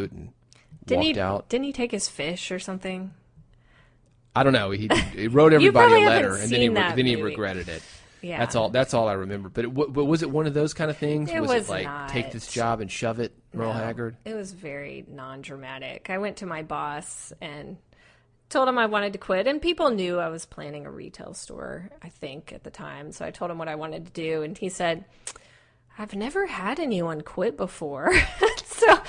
boot and Didn't walked out. Didn't he take his fish or something? I don't know. He wrote everybody a letter, haven't and seen then he movie. regretted it. Yeah. That's all I remember. But was it one of those kind of things? It was was it like not. take this job and shove it, Merle Haggard? It was very non-dramatic. I went to my boss and told him I wanted to quit, and people knew I was planning a retail store, I think, at the time. So I told him what I wanted to do, and he said, I've never had anyone quit before. So I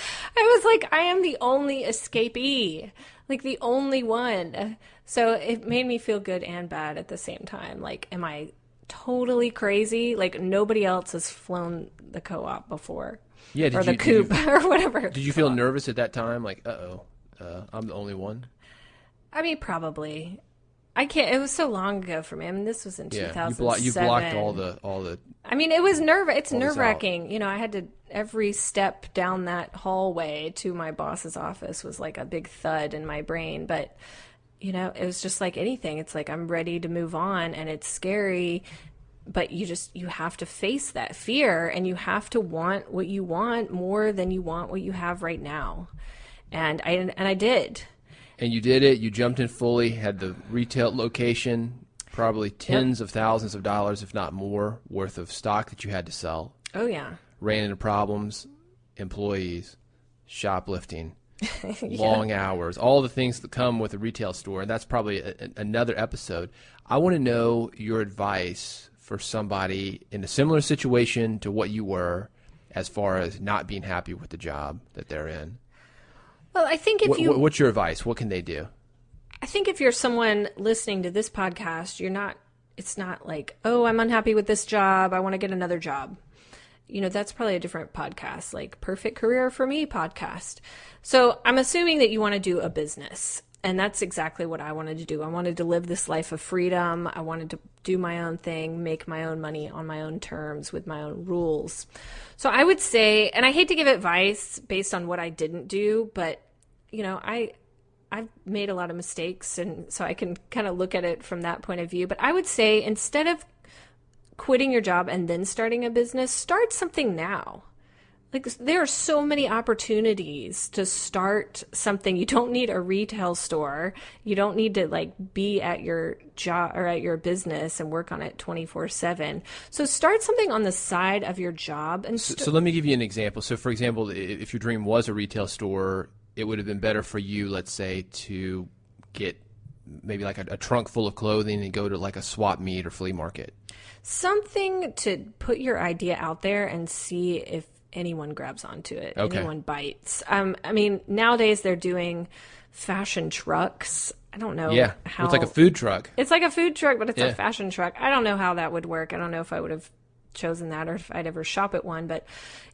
was like, I am the only escapee, like the only one. So it made me feel good and bad at the same time. Like, am I totally crazy? Like, nobody else has flown the co-op before. Yeah, or the coop or whatever. Did you feel nervous at that time? Like, I'm the only one? I mean, probably. I can't. It was so long ago for me. I mean, this was in 2007. You blocked all the. I mean, it was It's nerve-wracking. You know, I had to every step down that hallway to my boss's office was like a big thud in my brain. But you know, it was just like anything. It's like I'm ready to move on, and it's scary. But you have to face that fear, and you have to want what you want more than you want what you have right now. And I did. And you did it. You jumped in fully, had the retail location, probably tens of thousands of dollars, if not more, worth of stock that you had to sell. Oh, yeah. Ran into problems, employees, shoplifting, long hours, all the things that come with a retail store. And that's probably another episode. I want to know your advice for somebody in a similar situation to what you were as far as not being happy with the job that they're in. Well, I think what's your advice? What can they do? I think if you're someone listening to this podcast, it's not like, oh, I'm unhappy with this job, I want to get another job. You know, that's probably a different podcast, like Perfect Career for Me podcast. So I'm assuming that you want to do a business. And that's exactly what I wanted to do. I wanted to live this life of freedom. I wanted to do my own thing, make my own money on my own terms with my own rules. So I would say, and I hate to give advice based on what I didn't do, but, you know, I've made a lot of mistakes, and so I can kind of look at it from that point of view. But I would say instead of quitting your job and then starting a business, start something now. Like, there are so many opportunities to start something. You don't need a retail store. You don't need to like be at your job or at your business and work on it 24/7. So start something on the side of your job. And so let me give you an example. So for example, if your dream was a retail store, it would have been better for you, let's say, to get maybe like a trunk full of clothing and go to like a swap meet or flea market. Something to put your idea out there and see if anyone grabs onto it, anyone bites. I mean, nowadays they're doing fashion trucks. I don't know how. It's like a food truck. It's like a food truck, but it's a fashion truck. I don't know how that would work. I don't know if I would have chosen that or if I'd ever shop at one. But,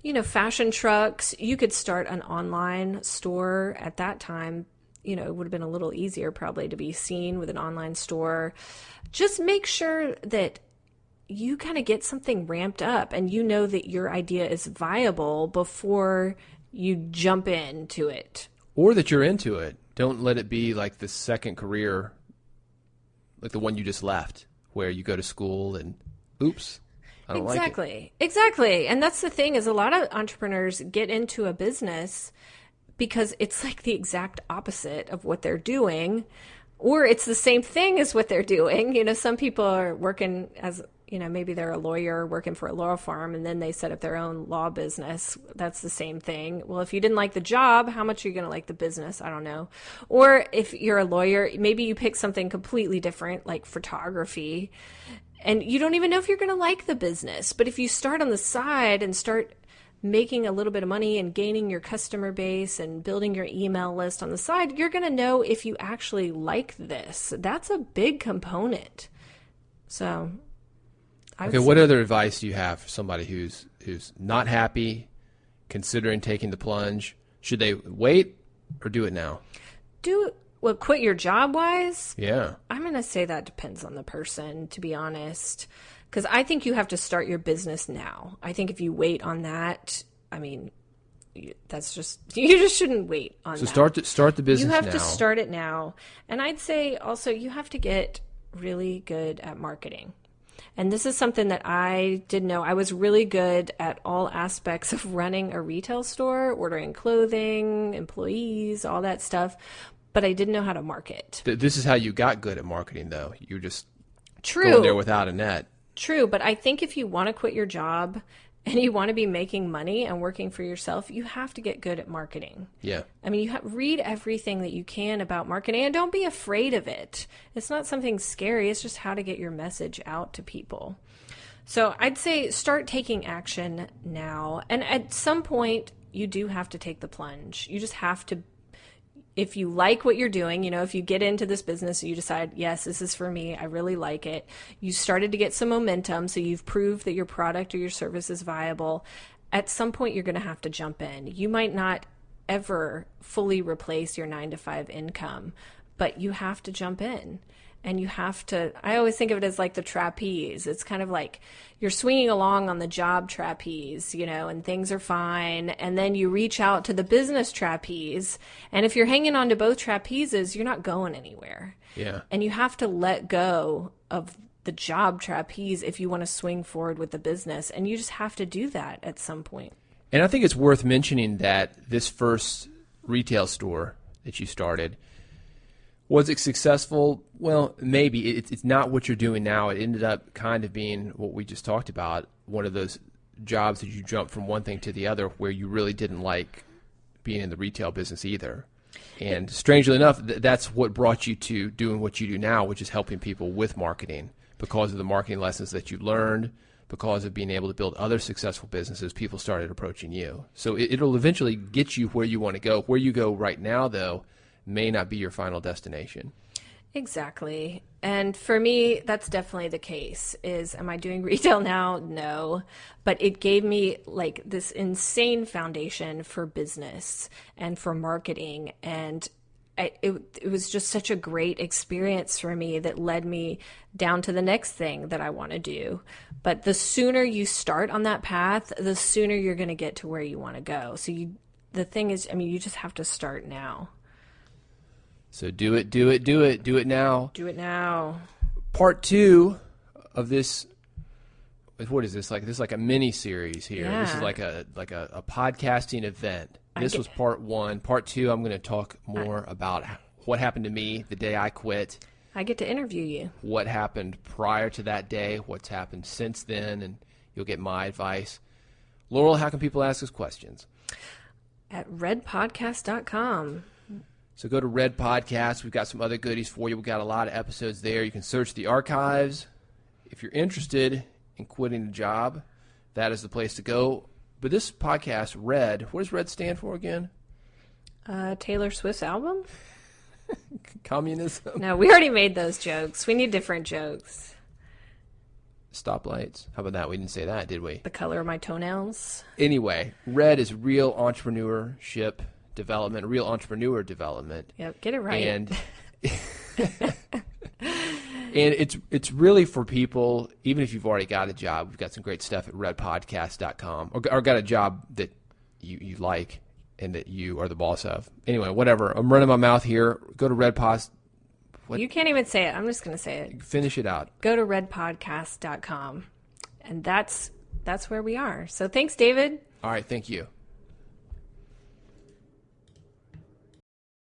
you know, fashion trucks, you could start an online store at that time. You know, it would have been a little easier probably to be seen with an online store. Just make sure that you kind of get something ramped up and you know that your idea is viable before you jump into it. Or that you're into it. Don't let it be like the second career, like the one you just left, where you go to school and, oops, I don't like it. Exactly. And that's the thing is a lot of entrepreneurs get into a business because it's like the exact opposite of what they're doing, or it's the same thing as what they're doing. You know, some people are working as, you know, maybe they're a lawyer working for a law firm and then they set up their own law business. That's the same thing. Well, if you didn't like the job, how much are you going to like the business? I don't know. Or if you're a lawyer, maybe you pick something completely different, like photography, and you don't even know if you're going to like the business. But if you start on the side and start making a little bit of money and gaining your customer base and building your email list on the side, you're going to know if you actually like this. That's a big component. So okay, what other advice do you have for somebody who's not happy, considering taking the plunge? Should they wait or do it now? Well, quit your job wise? Yeah. I'm going to say that depends on the person, to be honest, because I think you have to start your business now. I think if you wait on that, I mean, that's just, you just shouldn't wait on that. So start the business now. You have to start it now. And I'd say also you have to get really good at marketing. And this is something that I didn't know. I was really good at all aspects of running a retail store, ordering clothing, employees, all that stuff, but I didn't know how to market. This is how you got good at marketing, though. You're just True. going there without a net. True, but I think if you want to quit your job and you want to be making money and working for yourself, you have to get good at marketing. Yeah. I mean, read everything that you can about marketing and don't be afraid of it. It's not something scary. It's just how to get your message out to people. So I'd say start taking action now. And at some point, you do have to take the plunge. You just have to, if you like what you're doing, if you get into this business, you decide, yes, this is for me, I really like it. You started to get some momentum, so you've proved that your product or your service is viable. At some point, you're going to have to jump in. You might not ever fully replace your 9-to-5 income, but you have to jump in. And you have to, I always think of it as like the trapeze. It's kind of like you're swinging along on the job trapeze, and things are fine. And then you reach out to the business trapeze. And if you're hanging on to both trapezes, you're not going anywhere. Yeah. And you have to let go of the job trapeze if you want to swing forward with the business. And you just have to do that at some point. And I think it's worth mentioning that this first retail store that you started, was it successful? Well, maybe. It's not what you're doing now. It ended up kind of being what we just talked about, one of those jobs that you jump from one thing to the other where you really didn't like being in the retail business either. And strangely enough, that's what brought you to doing what you do now, which is helping people with marketing. Because of the marketing lessons that you learned, because of being able to build other successful businesses, people started approaching you. So it'll eventually get you where you want to go. Where you go right now, though, may not be your final destination. Exactly. And for me, that's definitely the case. Am I doing retail now? No. But it gave me like this insane foundation for business and for marketing. And it was just such a great experience for me that led me down to the next thing that I want to do. But the sooner you start on that path, the sooner you're going to get to where you want to go. So the thing is, you just have to start now. So do it now. Do it now. Part 2 of this, what is this? This is like a mini series here. Yeah. This is like a podcasting event. This was part 1. Part 2, I'm going to talk more about what happened to me the day I quit. I get to interview you. What happened prior to that day, what's happened since then, and you'll get my advice. Laurel, how can people ask us questions? At redpodcast.com. So go to Red Podcast. We've got some other goodies for you. We've got a lot of episodes there. You can search the archives. If you're interested in quitting a job, that is the place to go. But this podcast, Red, what does Red stand for again? Taylor Swift's album? Communism? No, we already made those jokes. We need different jokes. Stoplights? How about that? We didn't say that, did we? The color of my toenails. Anyway, Red is real entrepreneurship development, real entrepreneur development. Yep, get it right. And it's really for people, even if you've already got a job. We've got some great stuff at redpodcast.com, or got a job that you like and that you are the boss of. Anyway, whatever. I'm running my mouth here. Go to redpod. You can't even say it. I'm just going to say it. Finish it out. Go to redpodcast.com, and that's where we are. So thanks, David. All right, thank you.